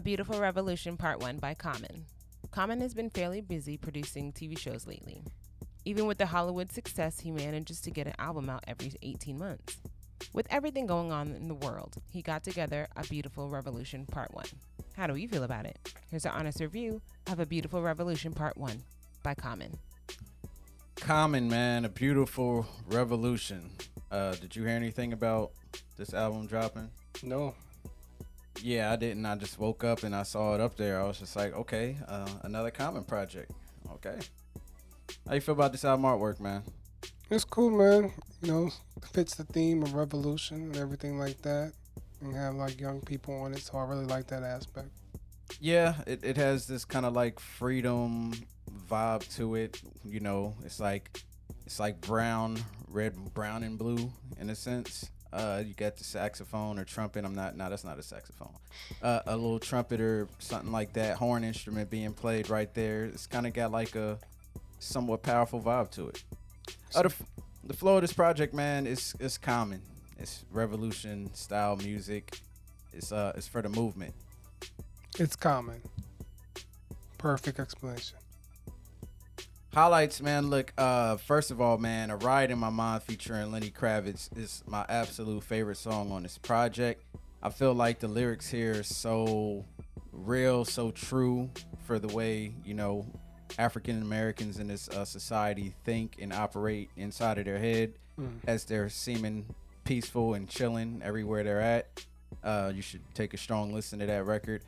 A Beautiful Revolution Part 1 by Common. Common has been fairly busy producing TV shows lately. Even with the Hollywood success, he manages to get an album out every 18 months. With everything going on in the world, he got together A Beautiful Revolution Part 1. How do we feel about it? Here's our honest review of A Beautiful Revolution Part 1 by Common. Common, man, A Beautiful Revolution. Did you hear anything about this album dropping? No. Yeah, I didn't. I just woke up and I saw it up there. I was just like, okay, another Common project. Okay. How you feel about this album artwork, man? It's cool, man. You know, fits the theme of revolution and everything like that. And have like young people on it, so I really like that aspect. Yeah, it has this kind of like freedom vibe to it. You know, it's like brown, red, brown and blue in a sense. You got the saxophone or trumpet. That's not a saxophone. A little trumpet or something like that, horn instrument being played right there. It's kind of got like a somewhat powerful vibe to it. The flow of this project, man, is common. It's revolution style music. It's for the movement. It's common. Perfect explanation. Highlights, man. Look, first of all, man, A Ride in My Mind featuring Lenny Kravitz is my absolute favorite song on this project. I feel like the lyrics here are so real, so true for the way, you know, African Americans in this society think and operate inside of their head as they're seeming peaceful and chilling everywhere they're at. You should take a strong listen to that record.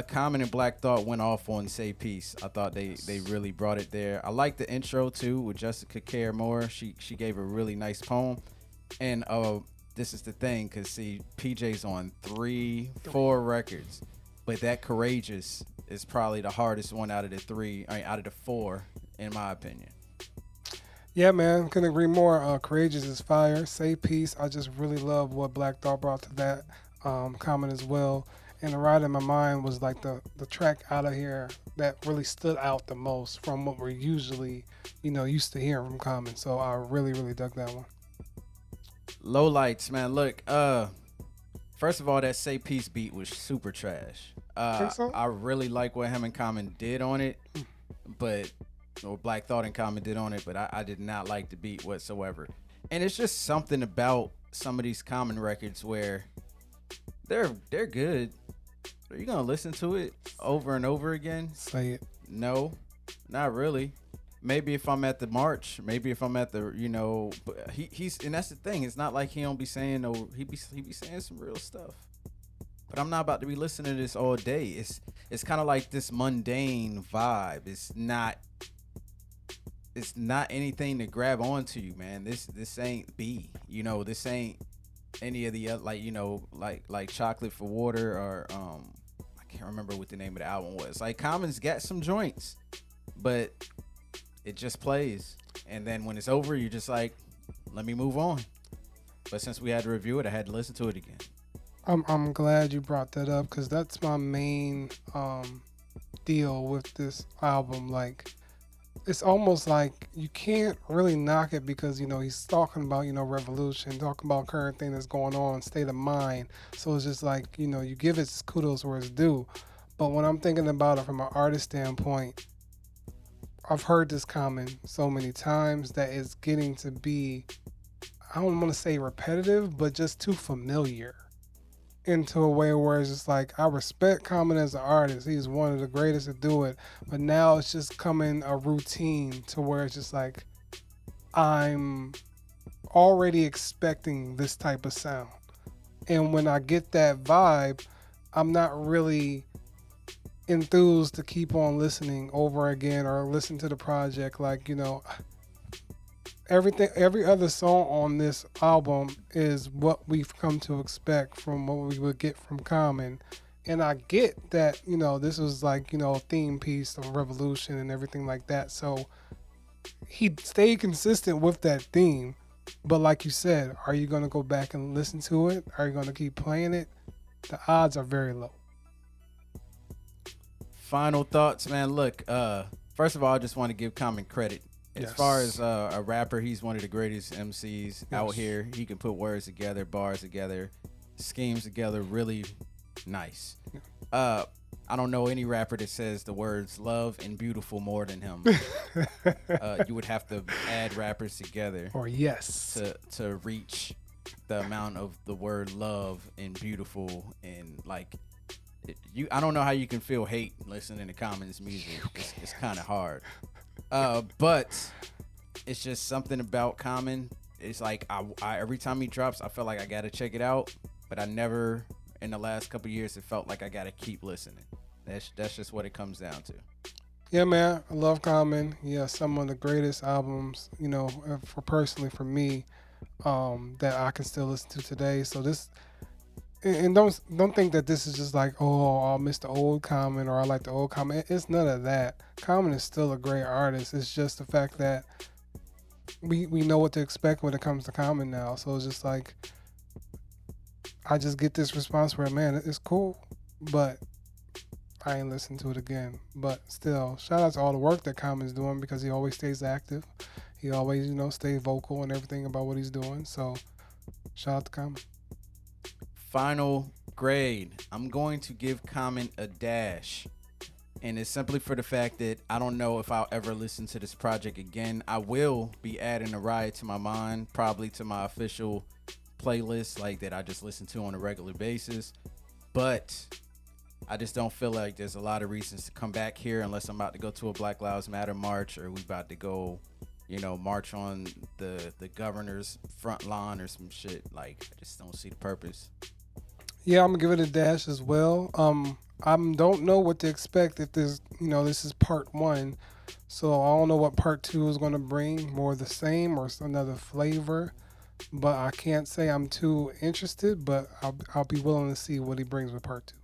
Common and Black Thought went off on Say Peace. I thought they really brought it there. I like the intro too with Jessica Care Moore. She gave a really nice poem. And this is the thing, cause see, PJ's on 4 records, but that Courageous is probably the hardest one out of the 4, in my opinion. Yeah, man, couldn't agree more. Courageous is fire. Say Peace. I just really love what Black Thought brought to that comment as well. And The Ride in My Mind was like the track out of here that really stood out the most from what we're usually, used to hearing from Common. So I really, really dug that one. Low lights, man. Look, first of all, that Say Peace beat was super trash. Think so? I really like what him and Common did on it, or Black Thought and Common did on it, but I did not like the beat whatsoever. And it's just something about some of these Common records where they're good. Are you gonna listen to it over and over again? Say it. No, not really. Maybe if I'm at the march, maybe if I'm at the, but he's and that's the thing. It's not like he don't be saying he be saying some real stuff. But I'm not about to be listening to this all day. It's kind of like this mundane vibe. It's not anything to grab onto you, man. This ain't B. This ain't any of the other, like Chocolate for Water or I can't remember what the name of the album was. Like Common's got some joints, but it just plays, and then when it's over, you're just like, let me move on. But since we had to review it, I had to listen to it again. I'm glad you brought that up because that's my main deal with this album. Like, it's almost like you can't really knock it because he's talking about revolution, talking about current thing that's going on, state of mind. So it's just like you give it kudos where it's due. But when I'm thinking about it from an artist standpoint, I've heard this comment so many times that it's getting to be, I don't want to say repetitive, but just too familiar. Into a way where it's just like, I respect Common as an artist. He's one of the greatest to do it. But now it's just coming a routine to where it's just like, I'm already expecting this type of sound. And when I get that vibe, I'm not really enthused to keep on listening over again or listen to the project. Like, every other song on this album is what we've come to expect from what we would get from Common. And I get that, this was like, a theme piece of revolution and everything like that. So he stayed consistent with that theme. But like you said, are you going to go back and listen to it? Are you going to keep playing it? The odds are very low. Final thoughts, man. Look, first of all, I just want to give Common credit. As far as a rapper, he's one of the greatest MCs out here. He can put words together, bars together, schemes together really nice. I don't know any rapper that says the words love and beautiful more than him. You would have to add rappers together Or yes. to reach the amount of the word love and beautiful and like I don't know how you can feel hate listening to Common's music. It's kind of hard. But it's just something about Common. It's like I every time he drops, I feel like I gotta check it out. But I never, in the last couple of years, it felt like I gotta keep listening. That's just what it comes down to. Yeah, man, I love Common. Yeah, some of the greatest albums, you know, for me, that I can still listen to today. So this, and don't think that this is just like, oh, I'll miss the old Common or I like the old Common. It's none of that. Common is still a great artist. It's just the fact that we know what to expect when it comes to Common now. So it's just like, I just get this response where, man, it's cool, but I ain't listened to it again. But still, shout out to all the work that Common's doing because he always stays active. He always, you know, stays vocal and everything about what he's doing. So shout out to Common. Final grade. I'm going to give Common a dash. And it's simply for the fact that I don't know if I'll ever listen to this project again. I will be adding a Riot to my mind, probably to my official playlist, like that I just listen to on a regular basis. But I just don't feel like there's a lot of reasons to come back here unless I'm about to go to a Black Lives Matter march or we about to go, you know, march on the governor's front lawn or some shit. Like, I just don't see the purpose. Yeah, I'm gonna give it a dash as well. I don't know what to expect if this, you know, this is part 1. So I don't know what part 2 is gonna bring, more of the same or another flavor. But I can't say I'm too interested, but I'll be willing to see what he brings with part 2.